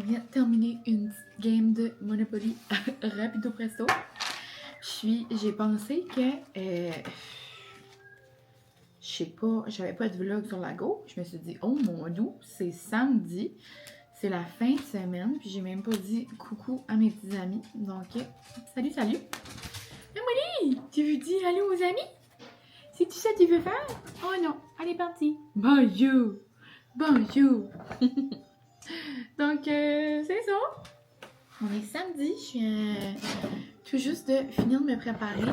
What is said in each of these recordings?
vient de terminer une petite game de Monopoly rapido presto. J'ai pensé que, je sais pas, j'avais pas de vlog sur la go. Je me suis dit, oh mon dieu, c'est samedi, c'est la fin de semaine, puis j'ai même pas dit coucou à mes petits amis. Donc, salut, salut. Mais Molly, tu veux dire allô aux amis? C'est tout ça que tu veux faire? Oh non, elle est partie. Bonjour, bonjour. Donc, c'est ça. On est samedi, je viens tout juste de finir de me préparer.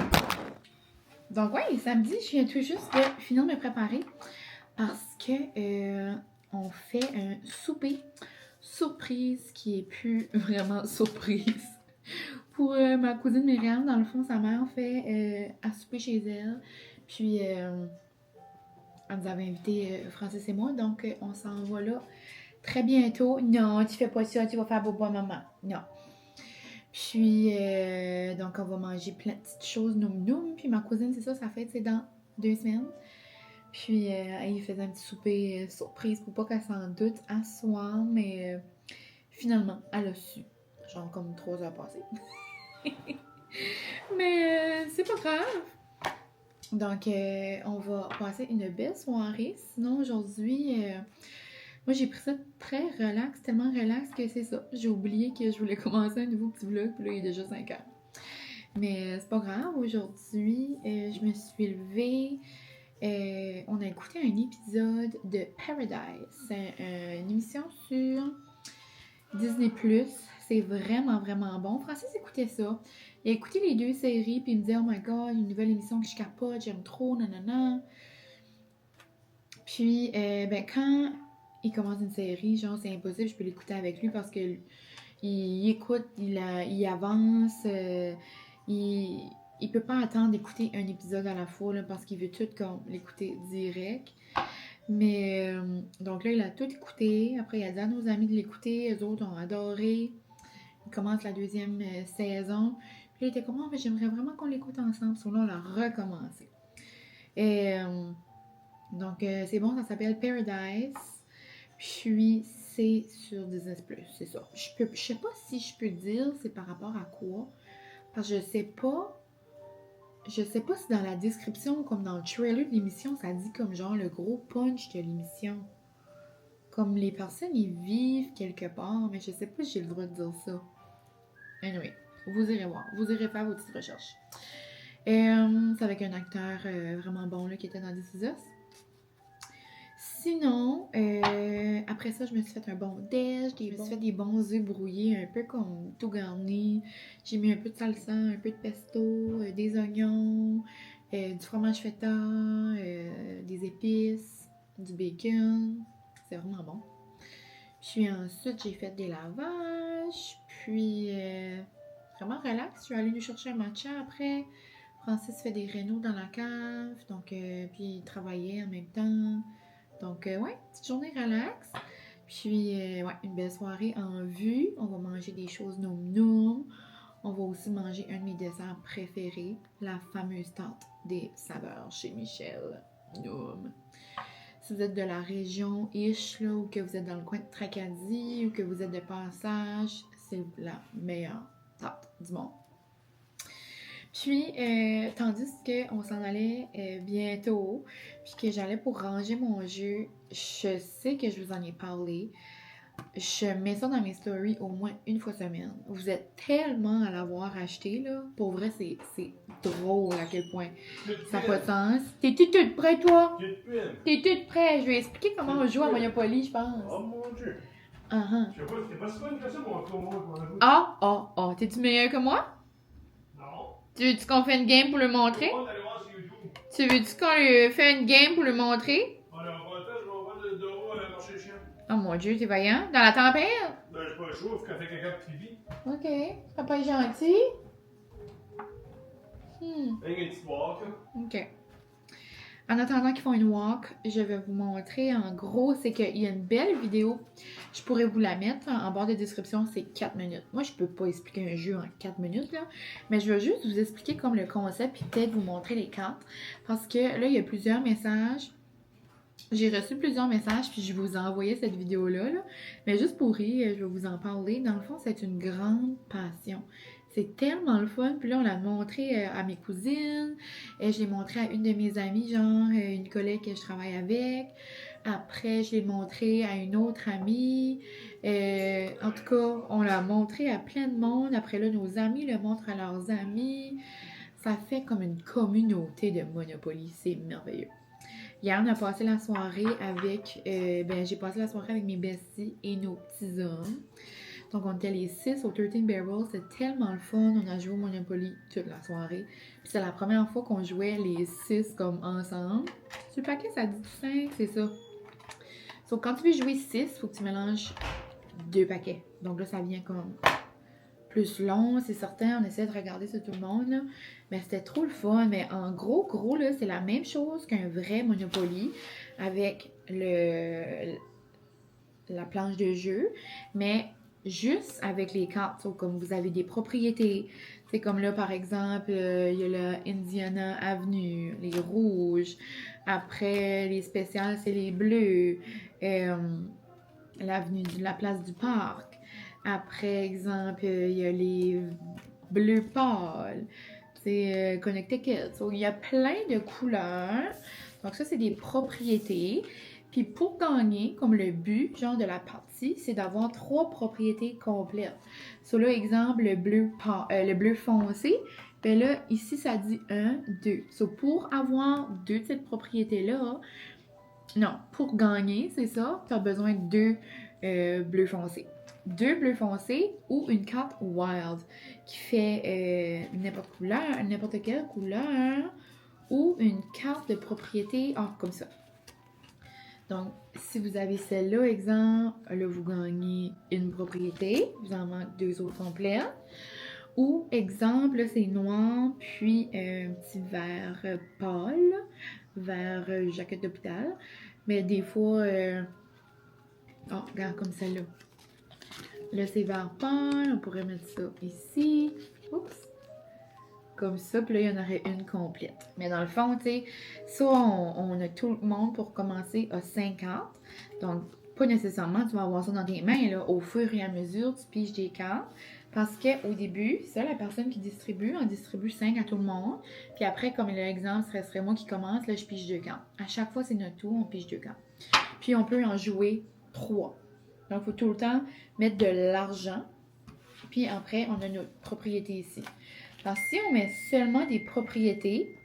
Donc, ouais, samedi, je viens tout juste de finir de me préparer parce que on fait un souper surprise qui est plus vraiment surprise. Pour ma cousine Myriam, dans le fond, sa mère fait à souper chez elle. Puis, elle nous avait invité Francis et moi, donc on s'en va là très bientôt. Non, tu fais pas ça, tu vas faire bobo à maman. Non. Puis, donc, on va manger plein de petites choses noum-noum. Puis, ma cousine, c'est ça fait, c'est dans 2 semaines. Puis, elle faisait un petit souper surprise pour pas qu'elle s'en doute à soir. Mais finalement, elle a su. Genre, comme 3 heures passées. Mais c'est pas grave. Donc, on va passer une belle soirée. Sinon, aujourd'hui, moi, j'ai pris ça très relax, tellement relax que c'est ça. J'ai oublié que je voulais commencer un nouveau petit vlog, puis là, il est déjà 5 heures. Mais c'est pas grave. Aujourd'hui, je me suis levée. On a écouté un épisode de Paradise. C'est une émission sur Disney+. C'est vraiment, vraiment bon. Francis écoutait ça. Il a écouté les 2 séries, puis il me disait « Oh my God, une nouvelle émission que je capote, j'aime trop, nanana. » Puis, quand il commence une série, genre, c'est impossible, je peux l'écouter avec lui parce que il écoute, il avance, il peut pas attendre d'écouter un épisode à la fois, là, parce qu'il veut tout comme l'écouter direct. Mais, donc là, il a tout écouté. Après, il a dit à nos amis de l'écouter. Eux autres ont adoré. Il commence la 2e saison. Puis là, il était comme, oh, mais j'aimerais vraiment qu'on l'écoute ensemble. Sinon, on l'a recommencé. Et donc, c'est bon, ça s'appelle Paradise. Puis, c'est sur Disney+, c'est ça. Je sais pas si je peux dire c'est par rapport à quoi. Parce que je sais pas si dans la description, comme dans le trailer de l'émission, ça dit comme genre le gros punch de l'émission. Comme les personnes, ils vivent quelque part, mais je sais pas si j'ai le droit de dire ça. Anyway, vous irez voir. Vous irez faire vos petites recherches. C'est avec un acteur vraiment bon là, qui était dans This Is Us. Sinon, après ça, je me suis fait un bon déj, je me suis fait des bons œufs brouillés, un peu comme tout garni. J'ai mis un peu de salsa, un peu de pesto, des oignons, du fromage feta, des épices, du bacon. C'est vraiment bon. Puis ensuite, j'ai fait des lavages, puis vraiment relax. Je suis allée lui chercher un matcha après. Francis fait des rénaux dans la cave, donc puis il travaillait en même temps. Donc, ouais, petite journée relax. Puis, ouais, une belle soirée en vue. On va manger des choses noum-noum. On va aussi manger un de mes desserts préférés, la fameuse tarte des saveurs chez Michel. Noum. Si vous êtes de la région Ish, là, ou que vous êtes dans le coin de Tracadie, ou que vous êtes de passage, c'est la meilleure tarte du monde. Puis, tandis qu'on s'en allait bientôt, puis que j'allais pour ranger mon jeu, je sais que je vous en ai parlé. Je mets ça dans mes stories au moins une fois semaine. Vous êtes tellement à l'avoir acheté, là. Pour vrai, c'est drôle à quel point ça n'a pas de sens. T'es-tu toute prêt, toi? T'es toute prêt? Je vais expliquer comment on joue à Monopoly, je pense. Oh mon Dieu! Uh-huh. Je sais pas, t'es pas si bonne que ça, moi. Ah! T'es-tu meilleur que moi? Non. Tu veux-tu qu'on fait une game pour le montrer? On va aller voir sur YouTube. Tu veux-tu qu'on lui fait une game pour le montrer? On a pas le temps, je vais voir le Doro à marcher le chien. Oh mon Dieu, t'es vaillant. Dans la tempête? Ben, j'ai pas le choix, faut qu'elle fait quelqu'un qui vit. Ok. Papa est gentil. Avec une petite walk, là. Ok. En attendant qu'ils font une walk, je vais vous montrer en gros, c'est qu'il y a une belle vidéo. Je pourrais vous la mettre en barre de description, c'est 4 minutes. Moi, je peux pas expliquer un jeu en 4 minutes, là. Mais je veux juste vous expliquer comme le concept, puis peut-être vous montrer les cartes. Parce que là, il y a plusieurs messages J'ai reçu plusieurs messages, puis je vous ai envoyé cette vidéo-là, là. Mais juste pour rire, je vais vous en parler. Dans le fond, c'est une grande passion. C'est tellement le fun. Puis là, on l'a montré à mes cousines. Et je l'ai montré à une de mes amies, genre une collègue que je travaille avec. Après, je l'ai montré à une autre amie. En tout cas, on l'a montré à plein de monde. Après là, nos amis le montrent à leurs amis. Ça fait comme une communauté de Monopoly. C'est merveilleux. Hier, on a passé la soirée avec... j'ai passé la soirée avec mes besties et nos petits hommes. Donc, on était les 6 au 13 Barrels. C'était tellement le fun. On a joué au Monopoly toute la soirée. Puis c'est la première fois qu'on jouait les 6 comme ensemble. Sur le paquet, ça dit 5, c'est ça. Donc, quand tu veux jouer 6, il faut que tu mélanges 2 paquets. Donc là, ça vient comme plus long, c'est certain. On essaie de regarder ça tout le monde, là. Mais c'était trop le fun. Mais en gros, là, c'est la même chose qu'un vrai Monopoly avec la planche de jeu, mais juste avec les cartes. So, comme vous avez des propriétés. C'est comme là, par exemple, il y a le Indiana Avenue, les rouges. Après, les spéciales, c'est les bleus. L'avenue de la place du parc. Après, exemple, il y a les bleus pâles. C'est Connecticut. So, il y a plein de couleurs. Donc ça, c'est des propriétés. Puis pour gagner, comme le but, genre de la partie, c'est d'avoir 3 propriétés complètes. So là, exemple, le bleu foncé. Ben là, ici, ça dit 1, 2. So pour avoir 2 de cette propriété-là, non, pour gagner, c'est ça, tu as besoin de 2 bleus foncés. 2 bleus foncés ou une carte wild qui fait n'importe quelle couleur ou une carte de propriété comme ça. Donc, si vous avez celle-là, exemple, là, vous gagnez une propriété, vous en manquez 2 autres complètes. Ou, exemple, là, c'est noir, puis un petit vert pâle, vert jaquette d'hôpital. Mais des fois, regarde comme celle-là. Là, c'est vert pâle, on pourrait mettre ça ici. Oups! Comme ça, puis là, il y en aurait une complète. Mais dans le fond, tu sais, ça, on a tout le monde pour commencer à 50. Donc, pas nécessairement, tu vas avoir ça dans tes mains, là. Au fur et à mesure, tu piges des cartes. Parce qu'au début, ça, la personne qui distribue, on distribue 5 à tout le monde. Puis après, comme l'exemple serait moi qui commence, là, je pige 2 cartes. À chaque fois, c'est notre tour, on pige 2 cartes. Puis on peut en jouer 3. Donc, il faut tout le temps mettre de l'argent. Puis après, on a notre propriété ici. Alors, si on met seulement des propriétés,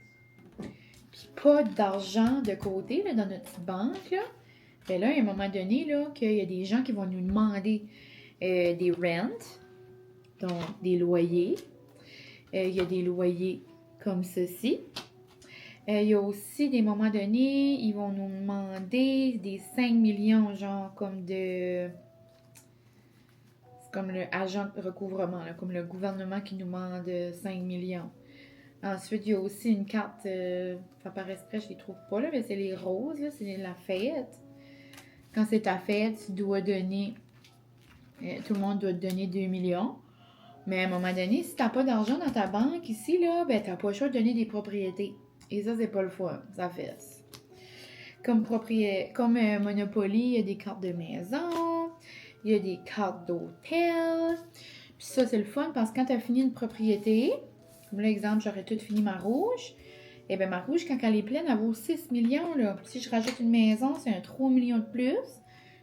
puis pas d'argent de côté là, dans notre petite banque, là, ben là, à un moment donné, là, qu'il y a des gens qui vont nous demander des rents, donc des loyers. Il y a des loyers comme ceci. Il y a aussi des moments donnés, ils vont nous demander des 5 millions, genre comme de... comme le agent de recouvrement, là, comme le gouvernement qui nous demande 5 millions. Ensuite, il y a aussi une carte, ça paraît exprès, je ne les trouve pas là, mais c'est les roses, là, c'est la fête. Quand c'est ta fête, tu dois donner, tout le monde doit te donner 2 millions. Mais à un moment donné, si tu n'as pas d'argent dans ta banque ici, là, ben, tu n'as pas le choix de donner des propriétés. Et ça, c'est pas le fun, ça fesse. Comme Monopoly, il y a des cartes de maison, il y a des cartes d'hôtel. Puis ça, c'est le fun parce que quand tu as fini une propriété, comme l'exemple, j'aurais tout fini ma rouge. Et bien, ma rouge, quand elle est pleine, elle vaut 6 millions. Là. Si je rajoute une maison, c'est un 3 millions de plus.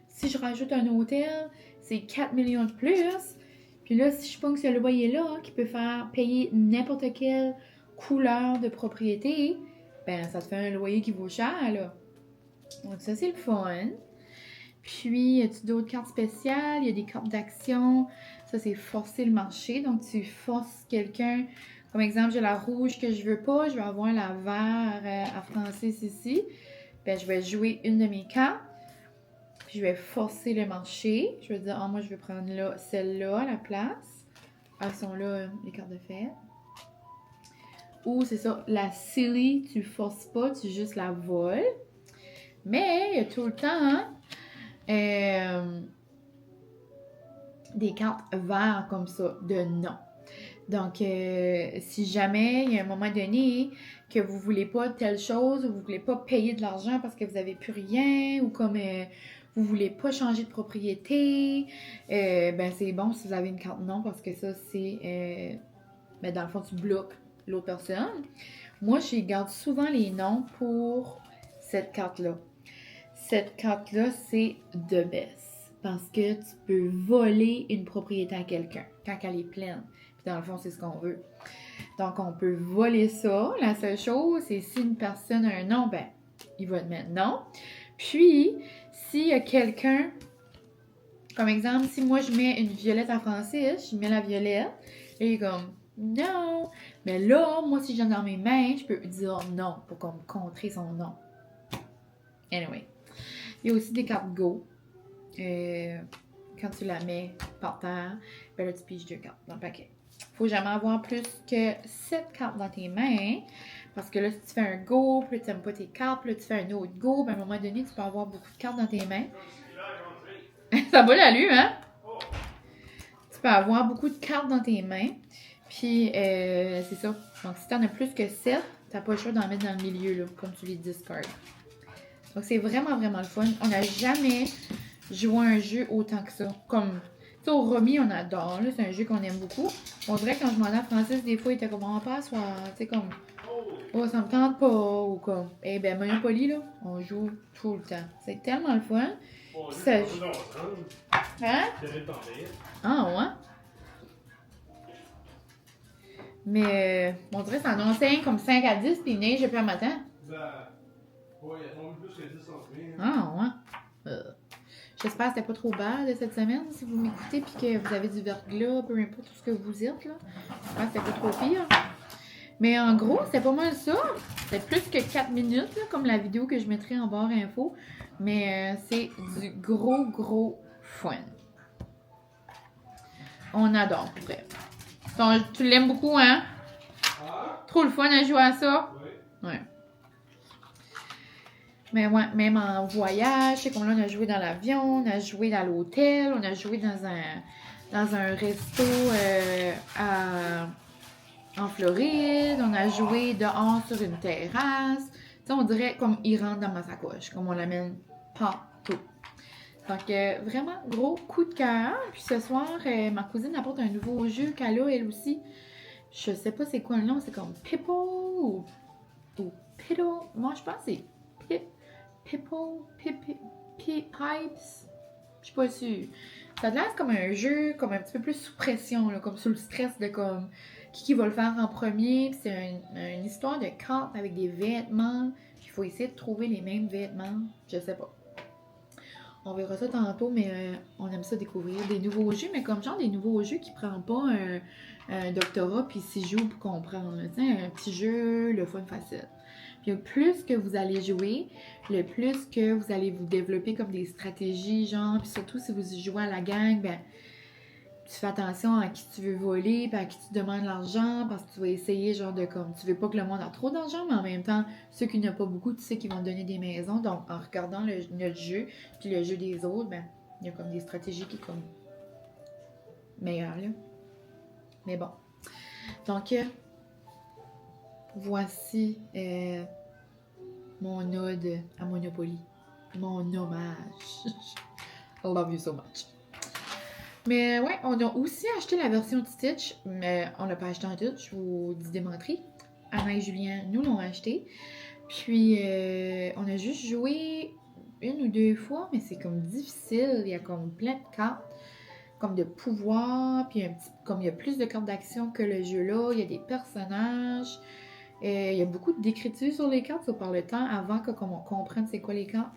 Si je rajoute un hôtel, c'est 4 millions de plus. Puis là, si je pogne ce loyer-là, qui peut faire payer n'importe quelle couleur de propriété, ben ça te fait un loyer qui vaut cher, là. Donc ça, c'est le fun. Puis, y a-tu d'autres cartes spéciales? Il y a des cartes d'action. Ça, c'est forcer le marché. Donc, tu forces quelqu'un. Comme exemple, j'ai la rouge que je veux pas. Je vais avoir la vert à Francis ici. Ben, je vais jouer une de mes cartes. Puis, je vais forcer le marché. Je vais dire, moi, je vais prendre là, celle-là à la place. Elles sont là, les cartes de fête. Ou, c'est ça, la silly, tu forces pas, tu juste la voles. Mais, il y a tout le temps, des cartes vertes comme ça, de non. Donc, si jamais il y a un moment donné que vous voulez pas telle chose, ou vous voulez pas payer de l'argent parce que vous avez plus rien, ou comme vous voulez pas changer de propriété, ben c'est bon si vous avez une carte non, parce que ça, c'est, ben dans le fond, tu bloques l'autre personne. Moi, je garde souvent les noms pour cette carte-là. Cette carte-là, c'est The Best. Parce que tu peux voler une propriété à quelqu'un quand elle est pleine. Puis dans le fond, c'est ce qu'on veut. Donc, on peut voler ça. La seule chose, c'est si une personne a un nom, ben, il va te mettre non. Puis, s'il y a quelqu'un, comme exemple, si moi je mets une violette à Francis, je mets la violette, et il est comme non. Mais là, moi, si j'ai dans mes mains, je peux dire non pour comme contrer son nom. Anyway. Il y a aussi des cartes Go. Quand tu la mets par terre, ben là, tu piges 2 cartes dans le paquet. Faut jamais avoir plus que 7 cartes dans tes mains. Parce que là, si tu fais un Go, puis tu n'aimes pas tes cartes, puis là, tu fais un autre Go, ben à un moment donné, tu peux avoir beaucoup de cartes dans tes mains. Ça va l'allume, hein? Tu peux avoir beaucoup de cartes dans tes mains. Puis, c'est ça. Donc, si tu en as plus que 7, tu n'as pas le choix d'en mettre dans le milieu, là, comme tu les discards. Donc, c'est vraiment, vraiment le fun. On n'a jamais joué à un jeu autant que ça. Comme, tu sais, au Romy, on adore. C'est un jeu qu'on aime beaucoup. On dirait que quand je demandais à Francis, des fois, il était comme, on passe, tu sais, comme, oh, ça me tente pas. Ou comme, eh ben, Monopoly, là, on joue tout le temps. C'est tellement le fun. Ça... Hein? Ah, ouais? Mais, on dirait que ça annonçait comme 5 à 10, puis il neige depuis un matin. Ouais, il y a tombé plus que 10 cm. Ah, ouais. J'espère que c'était pas trop bad cette semaine, si vous m'écoutez, puis que vous avez du verglas, peu importe tout ce que vous êtes, là. J'espère que c'était pas trop pire. Mais en gros, c'est pas mal ça. C'est plus que 4 minutes, là, comme la vidéo que je mettrai en barre info. Mais c'est du gros fun. On adore, pour vrai. Tu l'aimes beaucoup, hein? Trop le fun à jouer à ça? Oui. Ouais. Mais ouais, même en voyage, c'est comme là, on a joué dans l'avion, on a joué dans l'hôtel, on a joué dans un resto en Floride, on a joué dehors sur une terrasse. Tu sais, on dirait comme il rentre dans ma sacoche, comme on l'amène partout. Donc, vraiment, gros coup de cœur. Puis ce soir, ma cousine apporte un nouveau jeu qu'elle a, elle aussi. Je sais pas c'est quoi le nom, c'est comme Pippo ou Piddle. Moi, je pense que c'est Pipes. Je suis pas sûre. Ça a l'air comme un jeu, comme un petit peu plus sous pression, là, comme sous le stress de comme qui va le faire en premier. Puis c'est une histoire de cartes avec des vêtements. Puis il faut essayer de trouver les mêmes vêtements. Je sais pas. On verra ça tantôt, mais on aime ça découvrir des nouveaux jeux, mais comme genre des nouveaux jeux qui prennent pas un doctorat puis s'y joue pour comprendre. Tu sais, un petit jeu, le fun facile. Puis le plus que vous allez jouer, le plus que vous allez vous développer comme des stratégies, genre, puis surtout si vous jouez à la gang, ben tu fais attention à qui tu veux voler, puis à qui tu demandes l'argent, parce que tu vas essayer, genre, de comme, tu veux pas que le monde a trop d'argent, mais en même temps, ceux qui n'ont pas beaucoup, tu sais qu'ils vont te donner des maisons. Donc, en regardant notre jeu, puis le jeu des autres, ben, il y a comme des stratégies qui sont comme meilleures, là. Mais bon. Donc, voici mon ode à Monopoly. Mon hommage. I love you so much. Mais ouais, on a aussi acheté la version de Stitch, mais on l'a pas acheté en tout, je vous dis des menteries. Anna et Julien nous l'ont acheté. Puis on a juste joué 1 ou 2 fois, mais c'est comme difficile. Il y a comme plein de cartes, comme de pouvoir, puis comme il y a plus de cartes d'action que le jeu là, il y a des personnages. Il y a beaucoup d'écriture sur les cartes, ça par le temps, avant qu'on comprenne c'est quoi les cartes.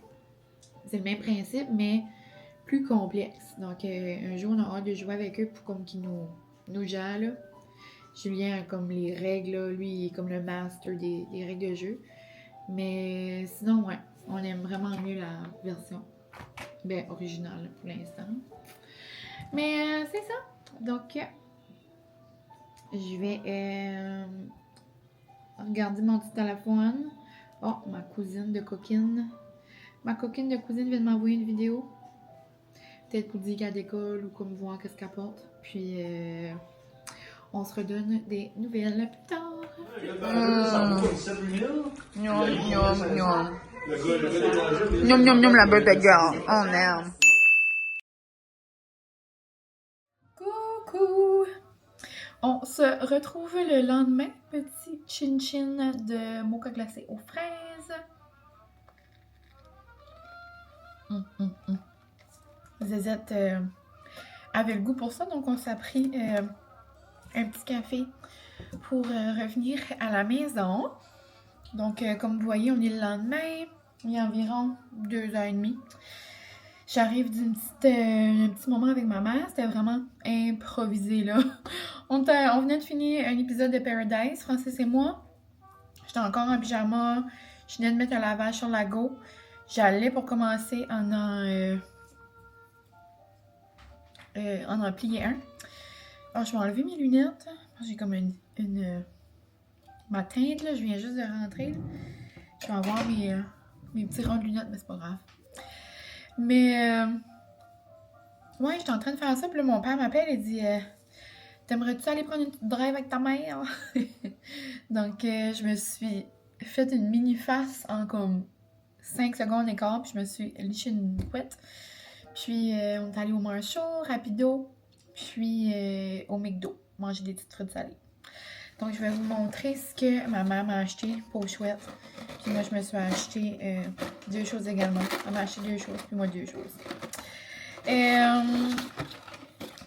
C'est le même principe, mais plus complexe. Donc, un jour, on a hâte de jouer avec eux pour comme qu'ils nous gèrent, là. Julien a comme les règles, là. Lui, il est comme le master des règles de jeu. Mais sinon, ouais, on aime vraiment mieux la version originale pour l'instant. Mais c'est ça. Donc, je vais regarder mon petit téléphone. Oh, ma cousine de coquine. Ma coquine de cousine vient de m'envoyer une vidéo. Peut-être pour dire qu'elle décolle ou comme voir qu'est-ce qu'elle porte. Puis, On se redonne des nouvelles plus tard. Miam, miam, miam. Miam, miam, miam, la birthday girl. On aime. Coucou! On se retrouve le lendemain. Petit chin-chin de mocha glacé aux fraises. Zézette avait le goût pour ça, donc on s'est pris un petit café pour revenir à la maison. Donc, comme vous voyez, on est le lendemain. Il y a environ 2h30. J'arrive d'un petit moment avec ma mère. C'était vraiment improvisé, là. On venait de finir un épisode de Paradise, Francis et moi. J'étais encore en pyjama. Je venais de mettre un lavage sur la go. J'allais pour commencer en plier un. Alors, je vais enlever mes lunettes. J'ai comme ma teinte, là. Je viens juste de rentrer, là. Je vais avoir mes petits ronds de lunettes, mais c'est pas grave. Mais, ouais, j'étais en train de faire ça. Puis là, mon père m'appelle et dit t'aimerais-tu aller prendre une petite drive avec ta mère? Donc, je me suis fait une mini face en comme 5 secondes et quart. Puis je me suis liché une couette. Puis, on est allé au Marshall, rapido. Puis, au McDo, manger des petites frites salées. Donc, je vais vous montrer ce que ma mère m'a acheté pour chouette. Puis moi, je me suis acheté 2 choses également. Elle m'a acheté 2 choses, puis moi 2 choses.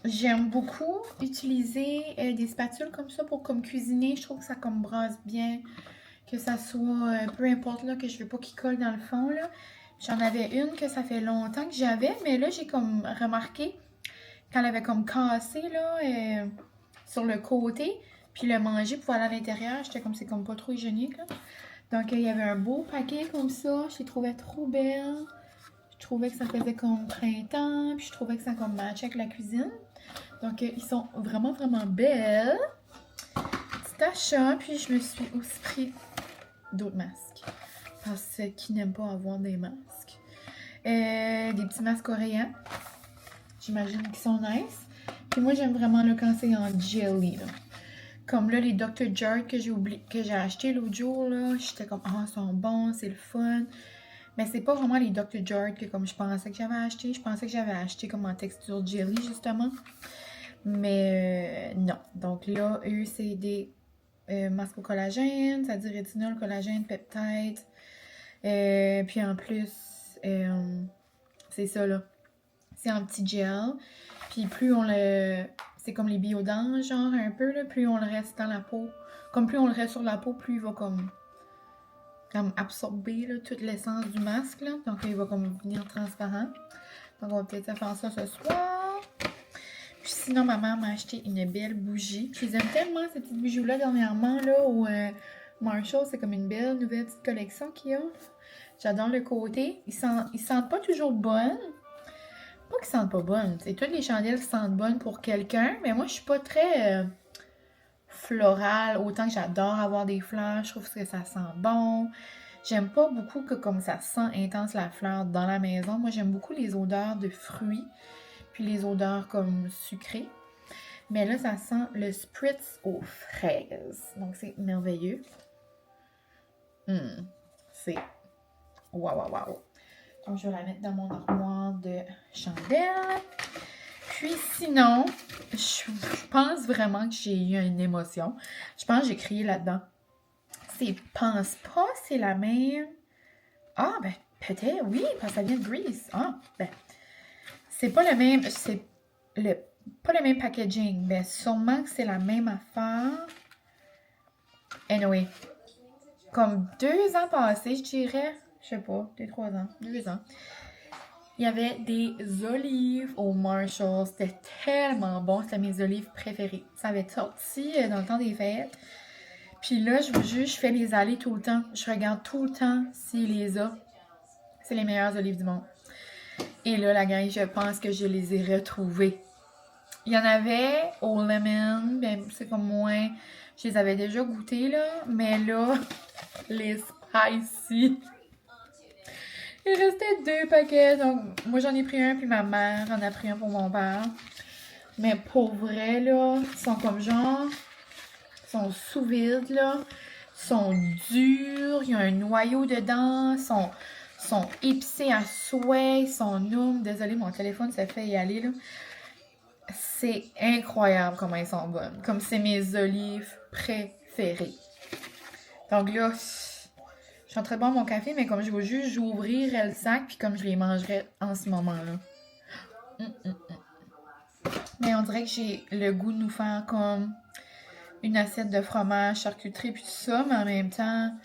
J'aime beaucoup utiliser des spatules comme ça pour comme cuisiner. Je trouve que ça comme brasse bien. Que ça soit, peu importe là, que je veux pas qu'il colle dans le fond là. J'en avais une que ça fait longtemps que j'avais, mais là, j'ai comme remarqué qu'elle avait comme cassé là, sur le côté. Puis le manger pour aller à l'intérieur, j'étais comme, c'est comme pas trop hygiénique là. Donc il y avait un beau paquet comme ça, je les trouvais trop belles. Je trouvais que ça faisait comme printemps, puis je trouvais que ça comme matchait avec la cuisine. Donc ils sont vraiment vraiment belles. Petit achat, puis je me suis aussi pris d'autres masques. Parce que qui n'aime pas avoir des masques. Des petits masques coréens. J'imagine qu'ils sont nice. Puis moi j'aime vraiment là quand c'est en jelly là. Comme là, les Dr. Jart que j'ai acheté l'autre jour, là, j'étais comme, ah, ils sont bons, c'est le fun. Mais c'est pas vraiment les Dr. Jart que comme je pensais que j'avais acheté. Je pensais que j'avais acheté comme en texture jelly, justement. Mais non. Donc là, eux, c'est des masques au collagène, c'est-à-dire rétinol, collagène, peptide. Puis en plus, c'est ça, là. C'est un petit gel. Puis plus on le... C'est comme les biodanges, genre, un peu, là. Plus on le reste dans la peau. Comme plus on le reste sur la peau, plus il va comme absorber, là, toute l'essence du masque, là. Donc, il va comme venir transparent. Donc, on va peut-être faire ça ce soir. Puis sinon, ma mère m'a acheté une belle bougie. Je les aime tellement, ces petites bougies-là, dernièrement, là, au Marshall. C'est comme une belle nouvelle petite collection qu'il y a. J'adore le côté. Ils sentent pas toujours bonnes. Pas qu'ils sentent pas bonnes. C'est toutes les chandelles qui sentent bonnes pour quelqu'un. Mais moi, je suis pas très florale. Autant que j'adore avoir des fleurs. Je trouve que ça sent bon. J'aime pas beaucoup que comme ça sent intense la fleur dans la maison. Moi, j'aime beaucoup les odeurs de fruits. Puis les odeurs comme sucrées. Mais là, ça sent le spritz aux fraises. Donc, c'est merveilleux. C'est waouh, waouh, waouh. Donc, je vais la mettre dans mon armoire de chandelles. Puis, sinon, je pense vraiment que j'ai eu une émotion. Je pense que j'ai crié là-dedans. Je pense pas que c'est la même... Ah, ben, peut-être, oui, parce que ça vient de Greece. Ah, ben, c'est pas le même... C'est pas le même packaging. Ben, sûrement que c'est la même affaire. Anyway, comme 2 ans passés, je dirais... Je sais pas, peut-être 3 ans, 2 ans. Il y avait des olives au Marshall. C'était tellement bon. C'était mes olives préférées. Ça avait sorti dans le temps des fêtes. Puis là, je vous jure, je fais les allées tout le temps. Je regarde tout le temps s'il les a. C'est les meilleures olives du monde. Et là, la gang, je pense que je les ai retrouvées. Il y en avait au lemon. Ben, c'est comme moins... Je les avais déjà goûtées, là. Mais là, les spicy... Il restait 2 paquets, donc moi j'en ai pris un, puis ma mère en a pris un pour mon père. Mais pour vrai, là, ils sont comme genre... Ils sont sous vide, là. Ils sont durs. Il y a un noyau dedans. Ils sont épicés à souhait. Ils sont noums. Désolée, mon téléphone s'est fait y aller, là. C'est incroyable comment ils sont bonnes. Comme c'est mes olives préférées. Donc là, je suis en train de boire mon café, mais comme je veux juste, j'ouvrirai le sac, puis comme je les mangerai en ce moment-là. Mais on dirait que j'ai le goût de nous faire comme une assiette de fromage, charcuterie, puis tout ça, mais en même temps,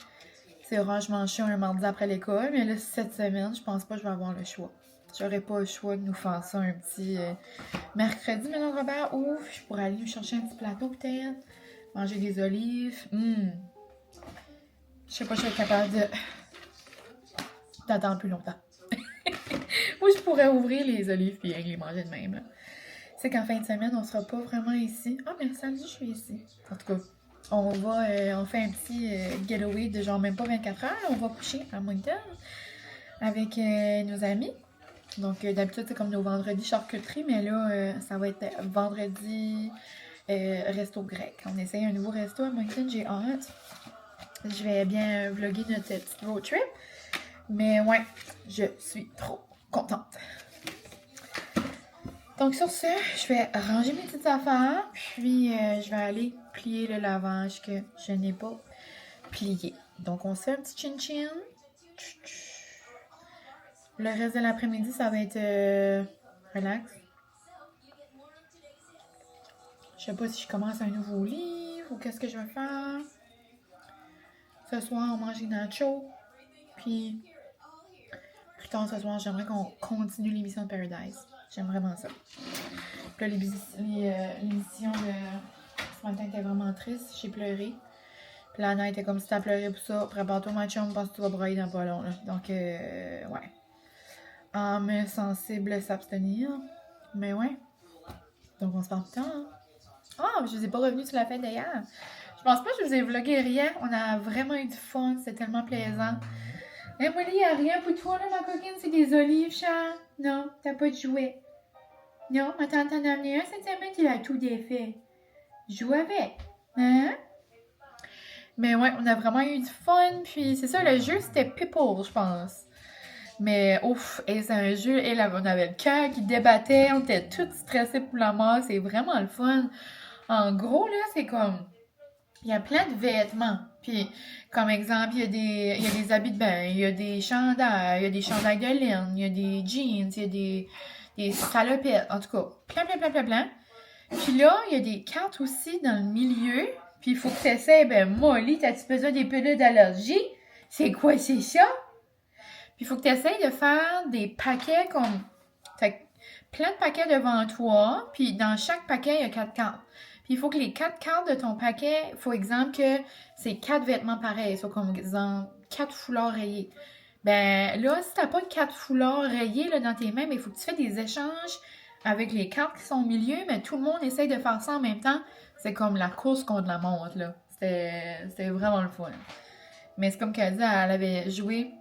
c'est rare, je mange ça un mardi après l'école, mais là, cette semaine, je pense pas que je vais avoir le choix. J'aurais pas le choix de nous faire ça un petit mercredi, mais non, Robert, ouf, je pourrais aller nous chercher un petit plateau peut-être, manger des olives. Je sais pas si je vais être capable d'attendre plus longtemps. Ou je pourrais ouvrir les olives et les manger de même, là. C'est qu'en fin de semaine, on sera pas vraiment ici. Ah, mais samedi, je suis ici. En tout cas, on fait un petit getaway de genre même pas 24 heures. On va coucher à Moncton avec nos amis. Donc, d'habitude, c'est comme nos vendredis charcuterie, mais là, ça va être vendredi resto grec. On essaye un nouveau resto à Moncton, j'ai hâte. Je vais bien vlogger notre petite road trip. Mais ouais, je suis trop contente. Donc sur ce, je vais ranger mes petites affaires, puis je vais aller plier le lavage que je n'ai pas plié. Donc on se fait un petit chin-chin. Le reste de l'après-midi, ça va être relax. Je sais pas si je commence un nouveau livre ou qu'est-ce que je vais faire. Ce soir, on mange des nachos, puis plus tard ce soir, j'aimerais qu'on continue l'émission de Paradise. J'aime vraiment ça. Puis là, l'émission de ce matin était vraiment triste. J'ai pleuré. Puis Lana était comme si t'as pleuré pour ça. Prépare-toi, ma chum, parce que tu vas brailler dans pas long. Là. Donc, ouais. Âme sensible s'abstenir. Mais ouais. Donc, on se parle plus tard. Hein? Ah, je vous ai pas revenu sur la fête d'hier. Je pense pas que je vous ai vlogué rien. On a vraiment eu du fun. C'était tellement plaisant. Mais Molly, il n'y a rien pour toi, là, ma coquine. C'est des olives, chat. Non, t'as pas de jouet. Non, ma tante en a amené un cette semaine, il a tout défait. Joue avec. Hein? Mais ouais, on a vraiment eu du fun. Puis c'est ça, le jeu, c'était People, je pense. Mais ouf, c'est un jeu. Et là, on avait le cœur qui débattait. On était tous stressés pour la mort. C'est vraiment le fun. En gros, là, c'est comme... Il y a plein de vêtements. Puis, comme exemple, il y a des habits de bain, il y a des chandails, il y a des chandails de laine, il y a des jeans, il y a des salopettes, en tout cas, plein. Puis là, il y a des cartes aussi dans le milieu. Puis il faut que tu essaies, Molly, t'as-tu besoin des pilules d'allergie? C'est quoi, c'est ça? Puis il faut que tu essaies de faire des paquets comme... Fait plein de paquets devant toi. Puis dans chaque paquet, il y a 4 cartes. Puis il faut que les 4 cartes de ton paquet, il faut exemple que c'est 4 vêtements pareils. Soit comme exemple 4 foulards rayés. Ben là, si t'as pas 4 foulards rayés là, dans tes mains, il faut que tu fasses des échanges avec les cartes qui sont au milieu, mais tout le monde essaye de faire ça en même temps. C'est comme la course contre la montre, là. C'était vraiment le fun. Mais c'est comme qu'elle dit, elle avait joué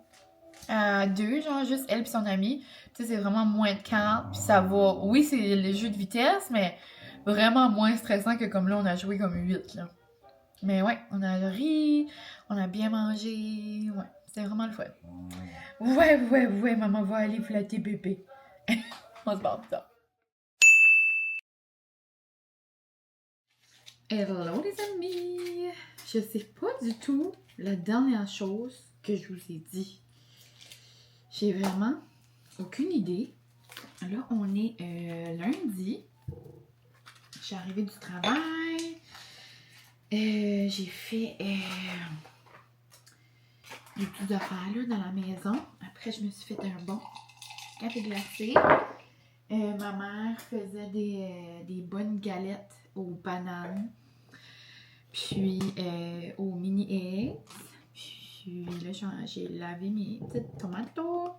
à 2, genre juste elle et son amie. Tu sais, c'est vraiment moins de cartes, puis ça va... Oui, c'est le jeu de vitesse, mais vraiment moins stressant que comme là, on a joué comme 8, là. Mais ouais, on a ri, on a bien mangé, ouais, c'était vraiment le fun. Ouais, maman va aller flatter bébé. On se barre plus tard. Hello les amis! Je sais pas du tout la dernière chose que je vous ai dit. J'ai vraiment aucune idée. Là, on est lundi. Je suis arrivée du travail. J'ai fait des petites affaires là, dans la maison. Après, je me suis fait un bon café glacé. Ma mère faisait des bonnes galettes aux bananes. Puis aux mini eggs. Puis là, j'ai lavé mes petites tomates. On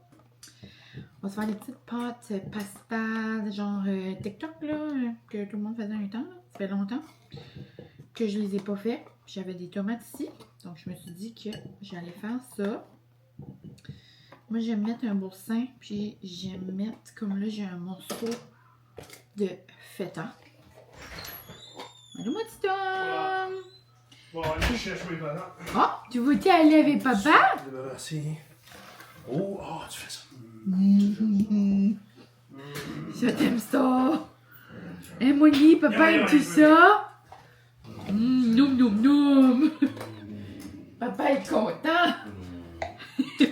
va se faire des petites pâtes pasta, genre TikTok, là, que tout le monde faisait un temps. Là. Ça fait longtemps que je les ai pas fait. J'avais des tomates ici. Donc, je me suis dit que j'allais faire ça. Moi, j'aime mettre un boursin. Puis, j'aime mettre, comme là, j'ai un morceau de feta. Allô, mon petit homme! Bon, allez, je cherche mes parents. Oh, tu veux-tu aller avec papa? Débarrasser. Oh, tu fais ça. Je t'aime ça! Hein, Molly, papa aime-tu ça? Noum, noum, noum! Papa est content!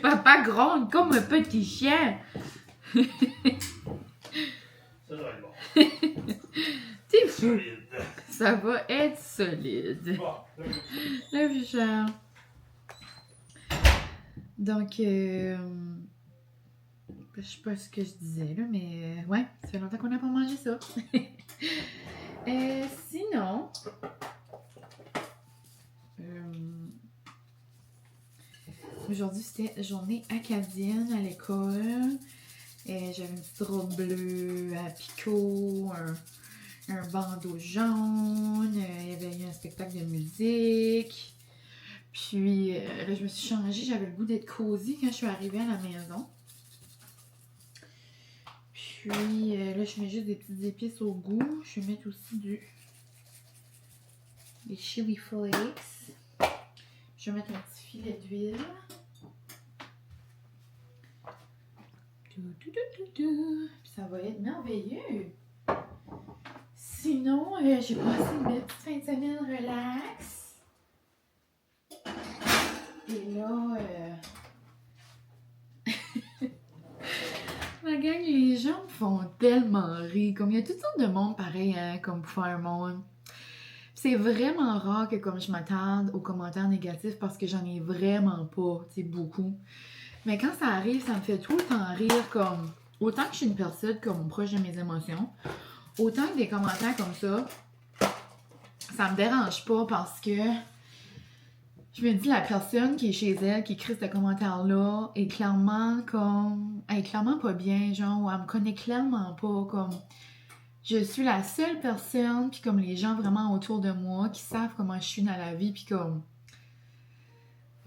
Papa gronde comme un petit chien! Ça doit être bon. T'es fou! Solide. Ça va être solide. Bon, Le plus cher. Donc, je sais pas ce que je disais là, mais ouais, ça fait longtemps qu'on n'a pas mangé ça. Sinon, aujourd'hui c'était journée acadienne à l'école. J'avais une petite robe bleue à picot, un bandeau jaune, il y avait eu un spectacle de musique. Puis là, je me suis changée, j'avais le goût d'être cosy quand je suis arrivée à la maison. Puis là, je mets juste des petites épices au goût. Je vais mettre aussi des chili flakes. Je vais mettre un petit filet d'huile. Puis ça va être merveilleux. Sinon, j'ai passé une belle petite fin de semaine relax. Et là, ma gang, les gens me font tellement rire. Comme il y a toutes sortes de monde pareil, hein, comme pour faire un monde. C'est vraiment rare que comme je m'attarde aux commentaires négatifs parce que j'en ai vraiment pas, tu sais, beaucoup. Mais quand ça arrive, ça me fait tout le temps rire comme... Autant que je suis une personne comme proche de mes émotions, autant que des commentaires comme ça me dérange pas parce que je me dis la personne qui est chez elle, qui écrit ce commentaire-là, est clairement comme... Elle est clairement pas bien, genre, ou elle me connaît clairement pas, comme... Je suis la seule personne, puis comme les gens vraiment autour de moi, qui savent comment je suis dans la vie, puis comme...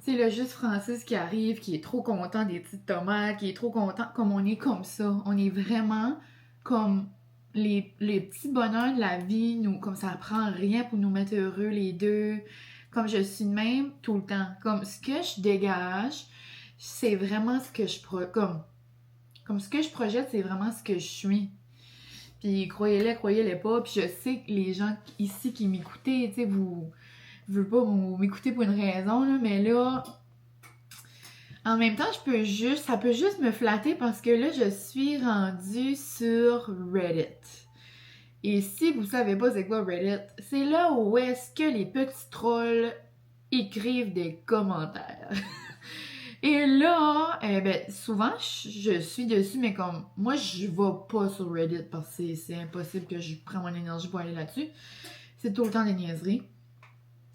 C'est le juste Francis qui arrive, qui est trop content des petites tomates, qui est trop content, comme on est comme ça. On est vraiment comme les petits bonheurs de la vie, nous, comme ça prend rien pour nous mettre heureux les deux. Comme je suis de même tout le temps. Comme ce que je dégage, c'est vraiment ce que je comme ce que je projette, c'est vraiment ce que je suis. Puis croyez-les pas. Puis je sais que les gens ici qui m'écoutaient, tu sais, vous pas m'écouter pour une raison, là, mais là, en même temps, ça peut juste me flatter parce que là, je suis rendue sur Reddit. Et si vous savez pas c'est quoi Reddit, c'est là où est-ce que les petits trolls écrivent des commentaires. Et là, souvent, je suis dessus, mais comme, moi, je vais pas sur Reddit parce que c'est impossible que je prenne mon énergie pour aller là-dessus. C'est tout le temps des niaiseries,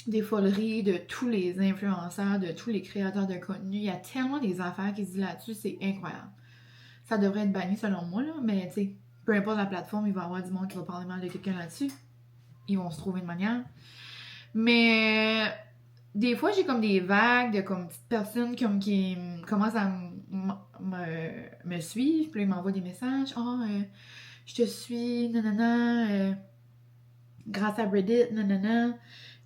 des foleries de tous les influenceurs, de tous les créateurs de contenu. Il y a tellement des affaires qui se disent là-dessus, c'est incroyable. Ça devrait être banni selon moi, là, mais tu sais, peu importe la plateforme, il va y avoir du monde qui va parler mal de quelqu'un là-dessus. Ils vont se trouver une manière. Mais des fois, j'ai comme des vagues de comme petites personnes comme qui commencent à me suivre, puis ils m'envoient des messages. Je te suis, nanana, grâce à Reddit, nanana.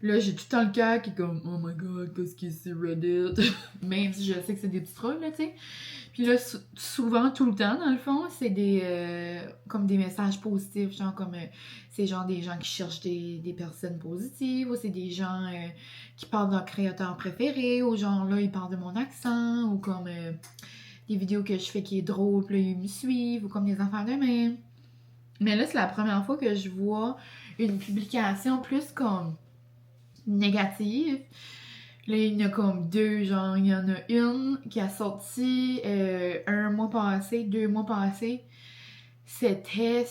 Là, j'ai tout le temps le cœur qui est comme, oh my god, qu'est-ce que c'est Reddit? Même si je sais que c'est des petits trolls, là, tu sais. Puis là, souvent, tout le temps, dans le fond, c'est comme des messages positifs, genre comme, c'est genre des gens qui cherchent des personnes positives, ou c'est des gens qui parlent de leur créateur préféré, ou genre là, ils parlent de mon accent, ou comme des vidéos que je fais qui est drôle, puis là, ils me suivent, ou comme des affaires de même. Mais là, c'est la première fois que je vois une publication plus comme négative. Là, il y en a comme deux, genre, il y en a une qui a sorti 2 mois passés. C'était,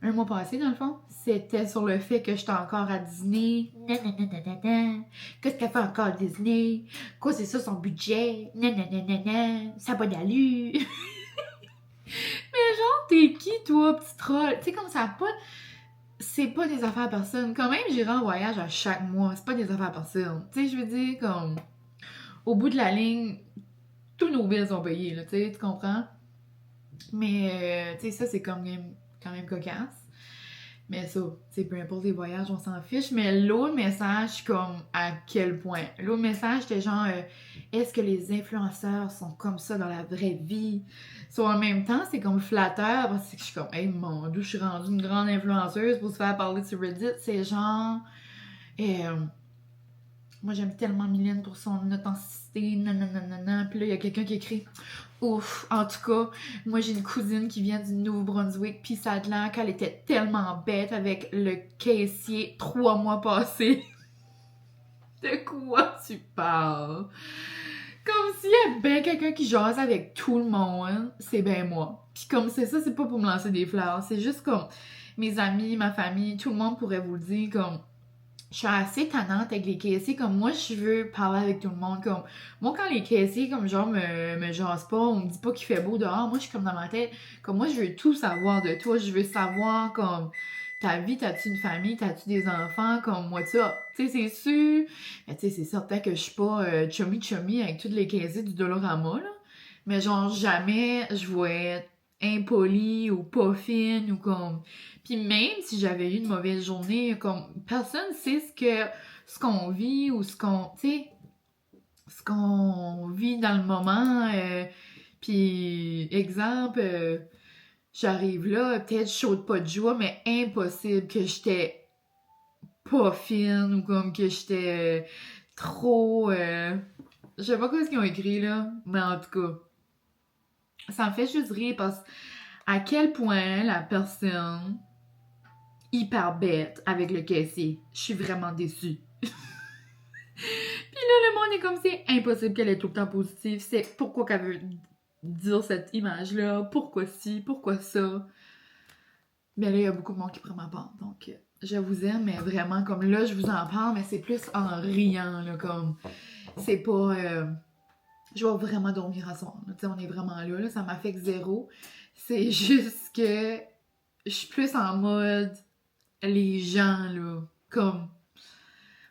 1 mois passé, dans le fond, c'était sur le fait que j'étais encore à Disney. Nananana. Qu'est-ce qu'elle fait encore à Disney? Quoi, c'est ça son budget? Nananana. Ça n'a pas d'allure. Mais genre, t'es qui, toi, petit troll? Tu sais, comme ça, c'est pas des affaires à personne. Quand même, j'irai en voyage à chaque mois. C'est pas des affaires à personne. Tu sais, je veux dire, comme... Au bout de la ligne, tous nos billes sont payés, là, tu sais, tu comprends? Mais, tu sais, ça, c'est quand même cocasse. Mais ça, c'est peu importe les voyages, on s'en fiche. Mais l'autre message, comme à quel point? L'autre message, c'était genre, est-ce que les influenceurs sont comme ça dans la vraie vie? Soit en même temps, c'est comme flatteur parce que je suis comme, hey mon Dieu, je suis rendue une grande influenceuse pour se faire parler sur Reddit. C'est genre, moi j'aime tellement Mylène pour son authenticité, nanana. Puis là, il y a quelqu'un qui écrit, ouf, en tout cas, moi j'ai une cousine qui vient du Nouveau-Brunswick, puis ça a l'air qu'elle était tellement bête avec le caissier 3 mois passés. De quoi tu parles? Comme s'il y a bien quelqu'un qui jase avec tout le monde, c'est bien moi. Puis comme c'est ça, c'est pas pour me lancer des fleurs, c'est juste comme mes amis, ma famille, tout le monde pourrait vous le dire, comme je suis assez tannante avec les caissiers, comme moi je veux parler avec tout le monde, comme moi quand les caissiers comme genre me jasent pas, on me dit pas qu'il fait beau dehors, moi je suis comme dans ma tête, comme moi je veux tout savoir de toi, je veux savoir comme ta vie, t'as-tu une famille, t'as-tu des enfants, comme moi ça, tu sais c'est sûr, mais tu sais c'est certain que je suis pas chummy avec toutes les caissiers du Dolorama là, mais genre jamais je vais être impolie ou pas fine ou comme puis même si j'avais eu une mauvaise journée, comme personne sait ce qu'on vit ou ce qu'on, tu sais, ce qu'on vit dans le moment. Puis exemple, j'arrive là, peut-être chaude pas de joie, mais impossible que j'étais pas fine ou comme que j'étais trop. Je sais pas quoi ce qu'ils ont écrit là, mais en tout cas, ça me fait juste rire parce à quel point la personne hyper bête avec le caissier. Je suis vraiment déçue. Puis là, le monde est comme c'est impossible qu'elle est tout le temps positive. C'est pourquoi qu'elle veut dire cette image-là. Pourquoi ci, pourquoi ça. Mais là, il y a beaucoup de monde qui prend ma part. Donc, je vous aime, mais vraiment, comme là, je vous en parle, mais c'est plus en riant, là, comme... C'est pas... je vais vraiment dormir à soir. Tu sais, on est vraiment là, ça m'affecte zéro. C'est juste que je suis plus en mode... Les gens, là, comme...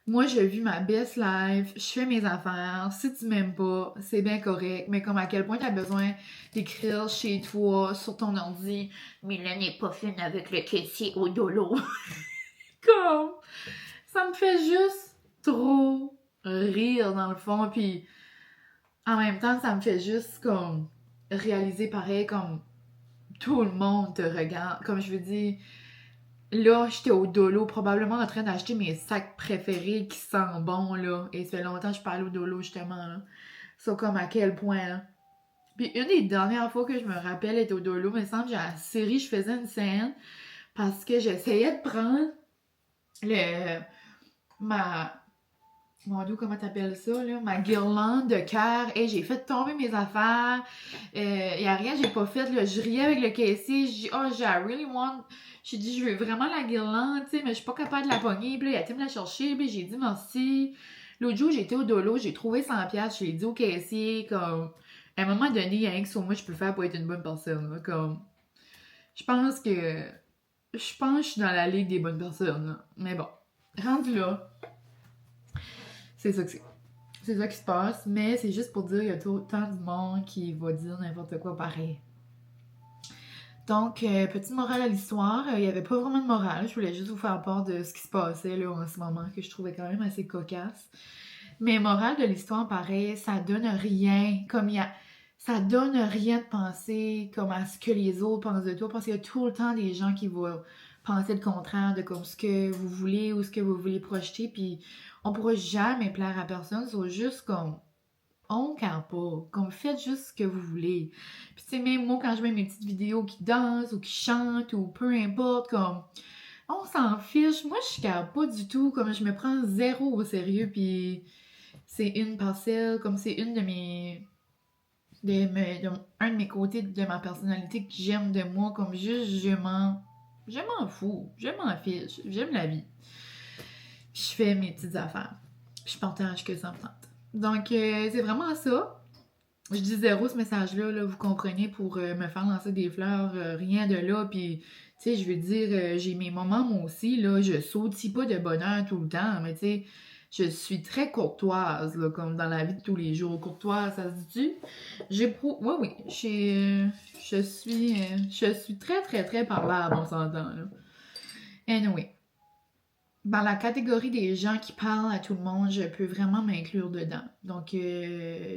Moi, j'ai vu ma best life, je fais mes affaires. Si tu m'aimes pas, c'est bien correct. Mais comme à quel point t'as besoin d'écrire chez toi, sur ton ordi, Mylène n'est pas fine avec le caissier au dolo. Comme, ça me fait juste trop rire dans le fond. Puis en même temps, ça me fait juste comme réaliser pareil, comme tout le monde te regarde. Comme je veux dire... Là, j'étais au dolo, probablement en train d'acheter mes sacs préférés qui sentent bon, là. Et ça fait longtemps que je parle au dolo, justement, là. Ça, comme à quel point, là. Puis une des dernières fois que je me rappelle être au dolo, il me semble, j'ai la série, je faisais une scène parce que j'essayais de prendre mon Dieu, comment t'appelles ça, là? Ma guirlande de cœur. Et j'ai fait tomber mes affaires. Y a rien, j'ai pas fait, là. Je riais avec le caissier. J'ai dit, oh, I really want... J'ai dit, je veux vraiment la guirlande, tu sais, mais je suis pas capable de la pogner. Puis là, il a été me la chercher. Puis j'ai dit, merci. L'autre jour, j'étais au dolo, j'ai trouvé 100$. Je l'ai dit au caissier, comme... À un moment donné, il y a rien que sur moi je peux faire pour être une bonne personne, là. Comme... Je pense que je suis dans la ligue des bonnes personnes, là. Mais bon, rendu là... C'est ça que c'est. C'est ça qui se passe, mais c'est juste pour dire qu'il y a tant de monde qui va dire n'importe quoi pareil. Donc, petite morale à l'histoire, il n'y avait pas vraiment de morale, je voulais juste vous faire part de ce qui se passait là en ce moment, que je trouvais quand même assez cocasse. Mais morale de l'histoire, pareil, ça donne rien, ça donne rien de penser comme à ce que les autres pensent de toi, parce qu'il y a tout le temps des gens qui vont penser le contraire de comme ce que vous voulez ou ce que vous voulez projeter, puis on pourra jamais plaire à personne, c'est juste comme on quand pas, comme faites juste ce que vous voulez. Puis tu sais, même moi quand je mets mes petites vidéos qui dansent ou qui chantent ou peu importe, comme on s'en fiche, moi je capte pas du tout, comme je me prends zéro au sérieux, puis c'est une parcelle, comme c'est une de un de mes côtés de ma personnalité que j'aime de moi, comme juste je m'en fous, je m'en fiche, j'aime la vie. Je fais mes petites affaires. Je partage que ça me tente. Donc, c'est vraiment ça. Je dis zéro ce message-là, là, vous comprenez, pour me faire lancer des fleurs, rien de là. Puis, tu sais, je veux dire, j'ai mes moments, moi aussi, là, je sautille pas de bonheur tout le temps, mais tu sais, je suis très courtoise, là, comme dans la vie de tous les jours. Courtoise, ça se dit-tu? Oui, je suis très, très, très parlable, on s'entend, là. Anyway. Dans la catégorie des gens qui parlent à tout le monde, je peux vraiment m'inclure dedans. Donc,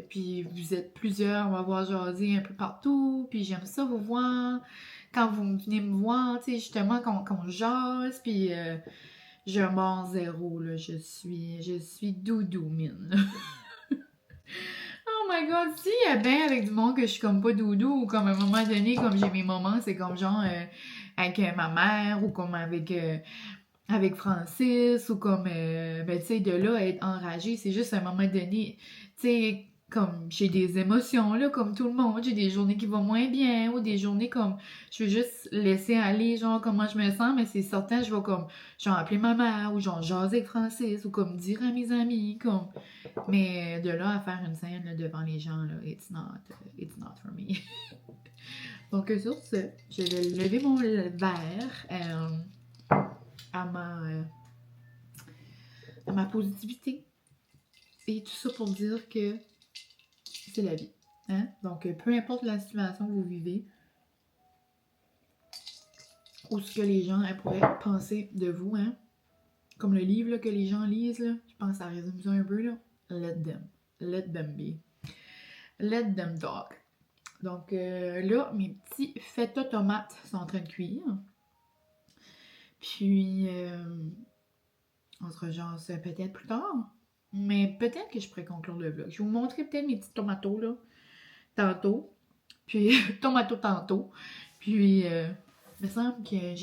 puis vous êtes plusieurs, on va voir jaser un peu partout, puis j'aime ça vous voir. Quand vous venez me voir, tu sais, justement, qu'on jase, puis je mords zéro, là, je suis doudou mine. Oh my god, si il y a bien avec du monde que je suis comme pas doudou, ou comme à un moment donné, comme j'ai mes moments, c'est comme genre avec ma mère, ou comme avec Francis, ou comme, ben tu sais, de là à être enragée, c'est juste à un moment donné, tu sais, comme j'ai des émotions, là, comme tout le monde, j'ai des journées qui vont moins bien, ou des journées comme, je veux juste laisser aller, genre, comment je me sens, mais c'est certain, je vais comme, genre, appeler ma mère, ou genre, jaser avec Francis, ou comme, dire à mes amis, comme, mais de là à faire une scène, là, devant les gens, là, it's not for me. Donc, sur ce, je vais lever mon verre, à ma positivité. Et tout ça pour dire que c'est la vie. Hein? Donc, peu importe la situation que vous vivez, ou ce que les gens pourraient penser de vous, hein? Comme le livre là, que les gens lisent, là, je pense que ça résume ça un peu, là. Let them. Let them be. Let them talk. Donc, là, mes petits feta tomates sont en train de cuire. Puis, on se rejase peut-être plus tard. Mais peut-être que je pourrais conclure le vlog. Je vais vous montrer peut-être mes petits tomatos, là, tantôt. Puis, tomato tantôt. Puis, il me semble que